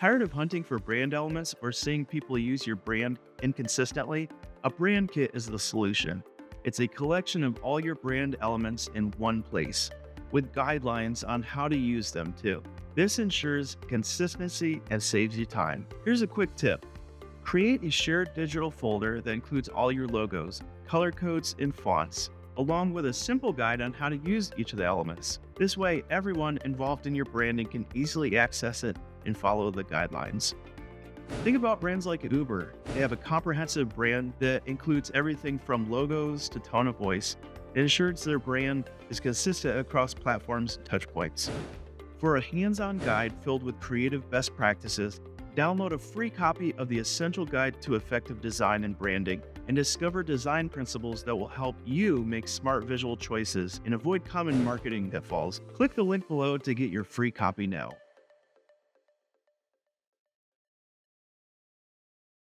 Tired of hunting for brand elements or seeing people use your brand inconsistently? A brand kit is the solution. It's a collection of all your brand elements in one place, with guidelines on how to use them too. This ensures consistency and saves you time. Here's a quick tip. Create a shared digital folder that includes all your logos, color codes, and fonts, along with a simple guide on how to use each of the elements. This way, everyone involved in your branding can easily access it and follow the guidelines. Think about brands like Uber. They have a comprehensive brand that includes everything from logos to tone of voice. It ensures their brand is consistent across platforms and touchpoints. For a hands-on guide filled with creative best practices, download a free copy of the Essential Guide to Effective Design and Branding and discover design principles that will help you make smart visual choices and avoid common marketing pitfalls. Click the link below to get your free copy now.